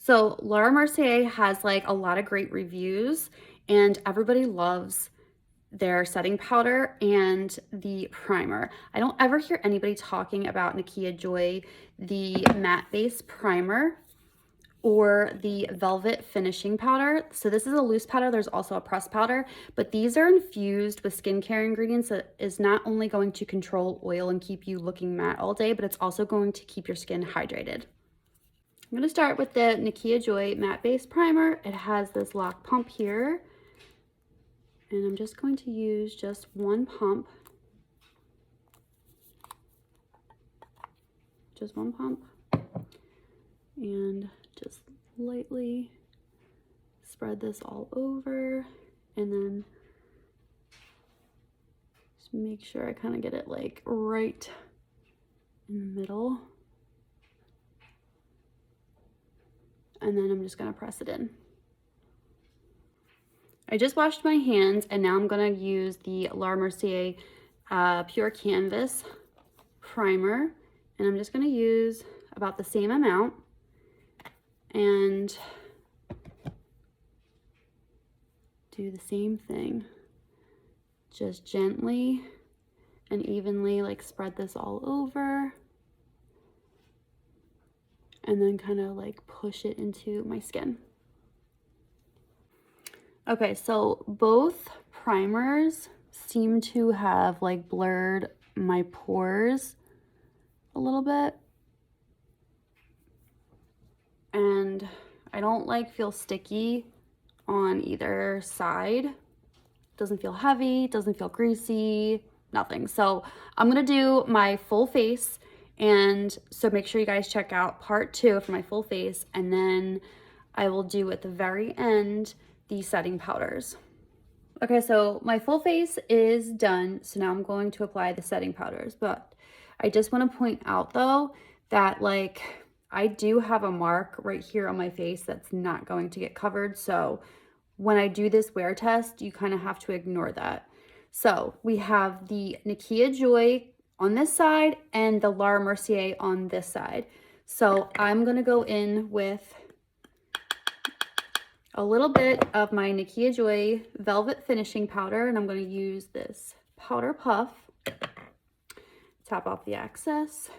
So Laura Mercier has like a lot of great reviews and everybody loves their setting powder and the primer. I don't ever hear anybody talking about NIKKIA Joy, the matte base primer or the velvet finishing powder. So this is a loose powder. There's also a pressed powder, but these are infused with skincare ingredients that is not only going to control oil and keep you looking matte all day, but it's also going to keep your skin hydrated. I'm going to start with the NIKKIA Joy Matte Base Primer. It has this lock pump here. And I'm just going to use just one pump. Just one pump. And just lightly spread this all over. And then just make sure I kind of get it like right in the middle. And then I'm just going to press it in. I just washed my hands and now I'm going to use the Laura Mercier Pure Canvas primer. And I'm just going to use about the same amount and do the same thing. Just gently and evenly like spread this all over. And then kind of like push it into my skin. Okay, so both primers seem to have like blurred my pores a little bit. And I don't like feel sticky on either side. Doesn't feel heavy, doesn't feel greasy, nothing. So I'm gonna do my full face. And so make sure you guys check out part 2 for my full face, and then I will do at the very end the setting powders. Okay, so my full face is done. So now I'm going to apply the setting powders, but I just want to point out though that like I do have a mark right here on my face that's not going to get covered. So when I do this wear test, you kind of have to ignore that. So we have the NIKKIA Joy on this side and the Laura Mercier on this side. So I'm gonna go in with a little bit of my NIKKIA Joy Velvet Finishing Powder, and I'm gonna use this powder puff, tap off the excess,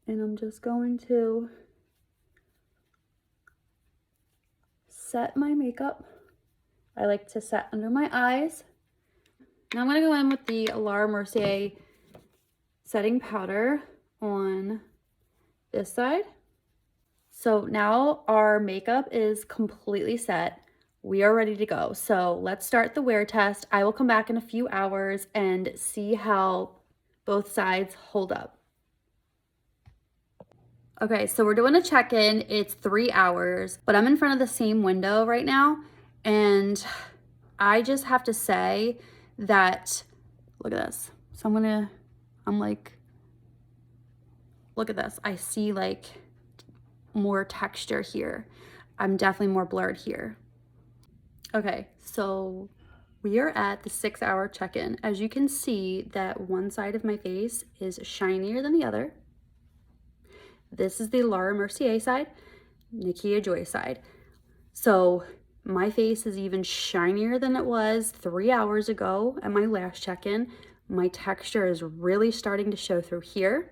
and I'm just going to set my makeup. I like to set under my eyes. Now I'm gonna go in with the Laura Mercier setting powder on this side. So now our makeup is completely set. We are ready to go. So let's start the wear test. I will come back in a few hours and see how both sides hold up. Okay, so we're doing a check-in. It's 3 hours, but I'm in front of the same window right now. And I just have to say that, look at this. So I'm like, look at this. I see like more texture here. I'm definitely more blurred here. Okay, so we are at the 6-hour check-in. As you can see that one side of my face is shinier than the other. This is the Laura Mercier side, NIKKIA Joy side. So my face is even shinier than it was 3 hours ago at my last check-in. My texture is really starting to show through here.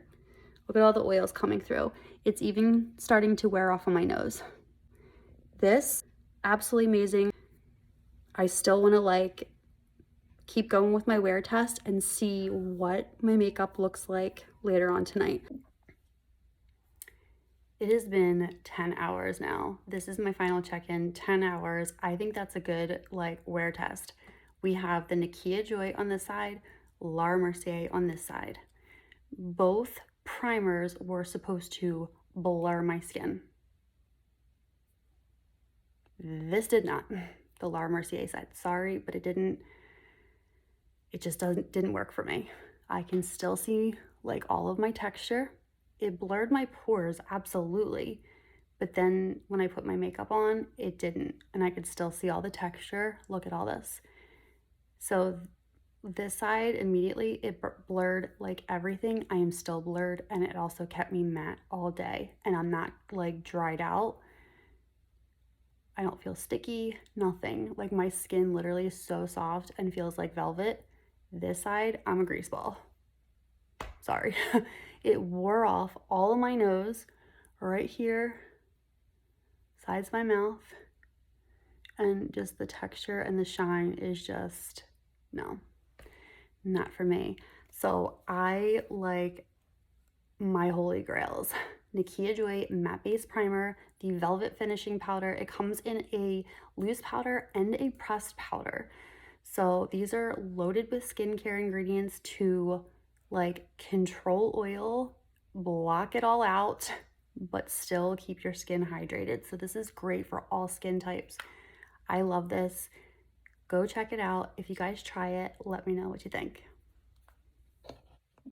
Look at all the oils coming through. It's even starting to wear off on my nose. This, absolutely amazing. I still want to like keep going with my wear test and see what my makeup looks like later on tonight. It has been 10 hours now. This is my final check-in, 10 hours. I think that's a good like wear test. We have the NIKKIA Joy on this side, Laura Mercier on this side. Both primers were supposed to blur my skin. This did not. The Laura Mercier side. Sorry, but it just didn't work for me. I can still see like all of my texture. It blurred my pores, absolutely. But then when I put my makeup on, it didn't. And I could still see all the texture. Look at all this. So this side, immediately, it blurred like everything. I am still blurred, and it also kept me matte all day. And I'm not like dried out. I don't feel sticky, nothing. Like my skin literally is so soft and feels like velvet. This side, I'm a grease ball. Sorry. It wore off all of my nose, right here, sides of my mouth, and just the texture and the shine is just, no, not for me. So I like my holy grails. NIKKIA Joy Matte Base Primer, the Velvet Finishing Powder. It comes in a loose powder and a pressed powder. So these are loaded with skincare ingredients to like control oil, block it all out, but still keep your skin hydrated. So this is great for all skin types. I love this. Go check it out. If you guys try it, let me know what you think.